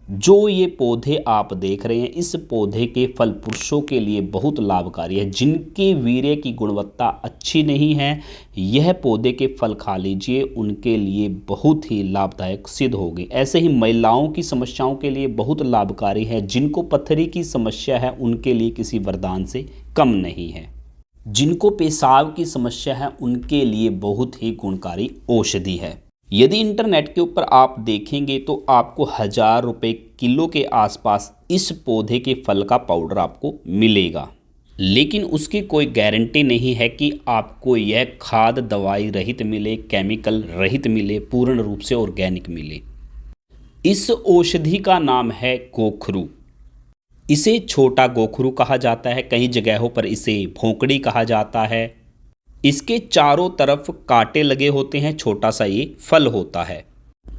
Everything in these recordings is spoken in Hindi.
जो ये पौधे आप देख रहे हैं, इस पौधे के फल पुरुषों के लिए बहुत लाभकारी है। जिनके वीर्य की गुणवत्ता अच्छी नहीं है, यह पौधे के फल खा लीजिए, उनके लिए बहुत ही लाभदायक सिद्ध होगी। ऐसे ही महिलाओं की समस्याओं के लिए बहुत लाभकारी है। जिनको पथरी की समस्या है, उनके लिए किसी वरदान से कम नहीं है। जिनको पेशाब की समस्या है, उनके लिए बहुत ही गुणकारी औषधि है। यदि इंटरनेट के ऊपर आप देखेंगे तो आपको 1000 रुपये किलो के आसपास इस पौधे के फल का पाउडर आपको मिलेगा। लेकिन उसकी कोई गारंटी नहीं है कि आपको यह खाद दवाई रहित मिले, केमिकल रहित मिले, पूर्ण रूप से ऑर्गेनिक मिले। इस औषधि का नाम है गोखरू। इसे छोटा गोखरू कहा जाता है, कई जगहों पर इसे भोंकड़ी कहा जाता है। इसके चारों तरफ कांटे लगे होते हैं, छोटा सा ये फल होता है।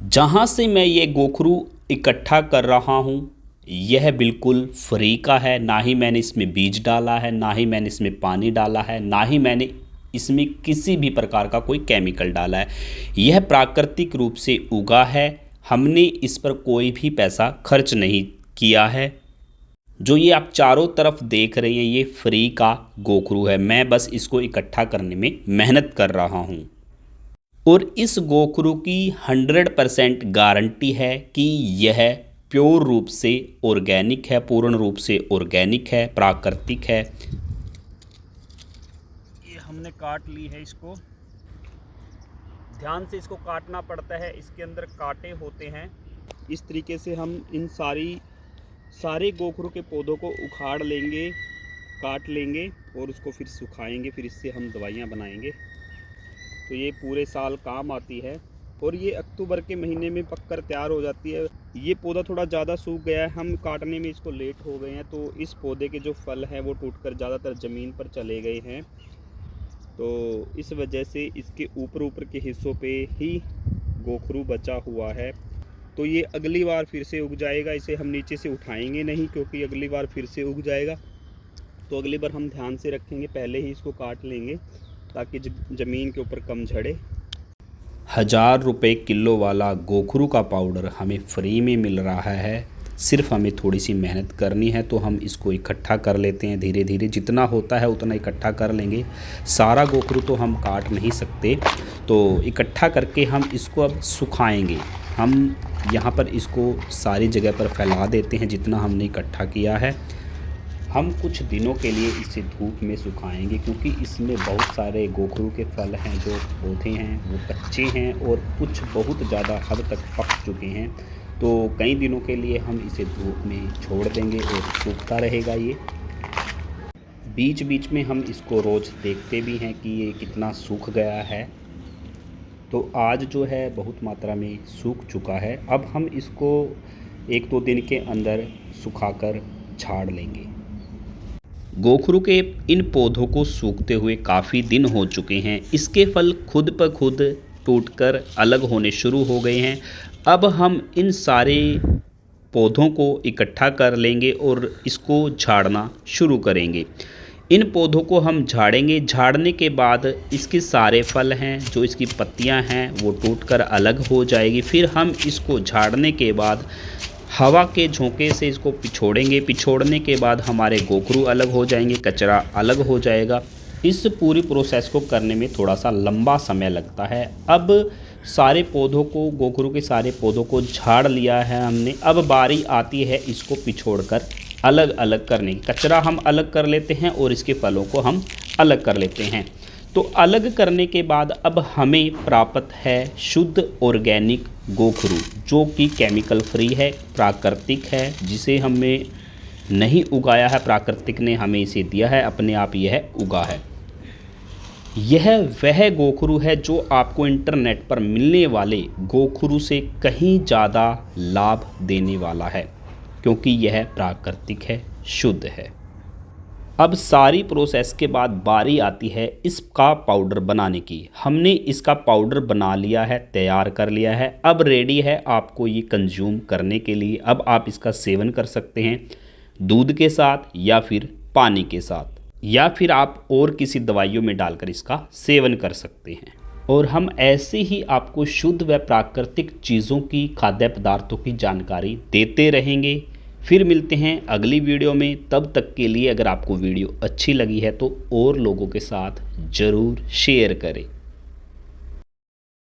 जहाँ से मैं ये गोखरू इकट्ठा कर रहा हूँ, यह बिल्कुल फ्री का है। ना ही मैंने इसमें बीज डाला है, ना ही मैंने इसमें पानी डाला है, ना ही मैंने इसमें किसी भी प्रकार का कोई केमिकल डाला है। यह प्राकृतिक रूप से उगा है। हमने इस पर कोई भी पैसा खर्च नहीं किया है। जो ये आप चारों तरफ देख रहे हैं, ये फ्री का गोखरू है। मैं बस इसको इकट्ठा करने में मेहनत कर रहा हूँ। और इस गोखरू की 100% गारंटी है कि यह प्योर रूप से ऑर्गेनिक है, पूर्ण रूप से ऑर्गेनिक है, प्राकृतिक है। ये हमने काट ली है इसको। ध्यान से इसको काटना पड़ता है, इसके अंदर कांटे होते हैं। इस तरीके से हम इन सारे गोखरू के पौधों को उखाड़ लेंगे, काट लेंगे और उसको फिर सुखाएंगे। फिर इससे हम दवाइयाँ बनाएंगे, तो ये पूरे साल काम आती है। और ये अक्टूबर के महीने में पककर तैयार हो जाती है। ये पौधा थोड़ा ज़्यादा सूख गया है, हम काटने में इसको लेट हो गए हैं, तो इस पौधे के जो फल हैं वो टूटकर ज़्यादातर ज़मीन पर चले गए हैं। तो इस वजह से इसके ऊपर के हिस्सों पे ही गोखरू बचा हुआ है। तो ये अगली बार फिर से उग जाएगा। इसे हम नीचे से उठाएंगे नहीं, क्योंकि अगली बार फिर से उग जाएगा। तो अगली बार हम ध्यान से रखेंगे, पहले ही इसको काट लेंगे ताकि ज़मीन के ऊपर कम झड़े। 1000 रुपये किलो वाला गोखरू का पाउडर हमें फ्री में मिल रहा है। सिर्फ हमें थोड़ी सी मेहनत करनी है। तो हम इसको इकट्ठा कर लेते हैं धीरे धीरे। जितना होता है उतना इकट्ठा कर लेंगे। सारा गोखरू तो हम काट नहीं सकते, तो इकट्ठा करके हम इसको अब सुखाएंगे। हम यहाँ पर इसको सारी जगह पर फैला देते हैं जितना हमने इकट्ठा किया है। हम कुछ दिनों के लिए इसे धूप में सुखाएंगे, क्योंकि इसमें बहुत सारे गोखरू के फल हैं, जो पौधे हैं वो कच्चे हैं और कुछ बहुत ज़्यादा हद तक पक चुके हैं। तो कई दिनों के लिए हम इसे धूप में छोड़ देंगे और सूखता रहेगा। ये बीच बीच में हम इसको रोज़ देखते भी हैं कि ये कितना सूख गया है। तो आज जो है बहुत मात्रा में सूख चुका है। अब हम इसको 1-2 दिन के अंदर सुखाकर झाड़ लेंगे। गोखरू के इन पौधों को सूखते हुए काफ़ी दिन हो चुके हैं। इसके फल खुद ब खुद टूटकर अलग होने शुरू हो गए हैं। अब हम इन सारे पौधों को इकट्ठा कर लेंगे और इसको झाड़ना शुरू करेंगे। इन पौधों को हम झाड़ेंगे। झाड़ने के बाद इसके सारे फल हैं, जो इसकी पत्तियां हैं, वो टूटकर अलग हो जाएगी। फिर हम इसको झाड़ने के बाद हवा के झोंके से इसको पिछोड़ेंगे। पिछोड़ने के बाद हमारे गोखरू अलग हो जाएंगे, कचरा अलग हो जाएगा। इस पूरी प्रोसेस को करने में थोड़ा सा लंबा समय लगता है। अब सारे पौधों को, गोखरू के सारे पौधों को झाड़ लिया है हमने। अब बारी आती है इसको पिछोड़कर अलग अलग करने की। कचरा हम अलग कर लेते हैं और इसके फलों को हम अलग कर लेते हैं। तो अलग करने के बाद अब हमें प्राप्त है शुद्ध ऑर्गेनिक गोखरू, जो कि केमिकल फ्री है, प्राकृतिक है, जिसे हमें नहीं उगाया है, प्राकृतिक ने हमें इसे दिया है, अपने आप यह उगा है। यह वह गोखरू है जो आपको इंटरनेट पर मिलने वाले गोखरू से कहीं ज़्यादा लाभ देने वाला है, क्योंकि यह प्राकृतिक है, शुद्ध है। अब सारी प्रोसेस के बाद बारी आती है इसका पाउडर बनाने की। हमने इसका पाउडर बना लिया है, तैयार कर लिया है। अब रेडी है आपको ये कंज्यूम करने के लिए। अब आप इसका सेवन कर सकते हैं दूध के साथ या फिर पानी के साथ, या फिर आप और किसी दवाइयों में डालकर इसका सेवन कर सकते हैं। और हम ऐसे ही आपको शुद्ध व प्राकृतिक चीज़ों की, खाद्य पदार्थों की जानकारी देते रहेंगे। फिर मिलते हैं अगली वीडियो में। तब तक के लिए अगर आपको वीडियो अच्छी लगी है तो और लोगों के साथ ज़रूर शेयर करें।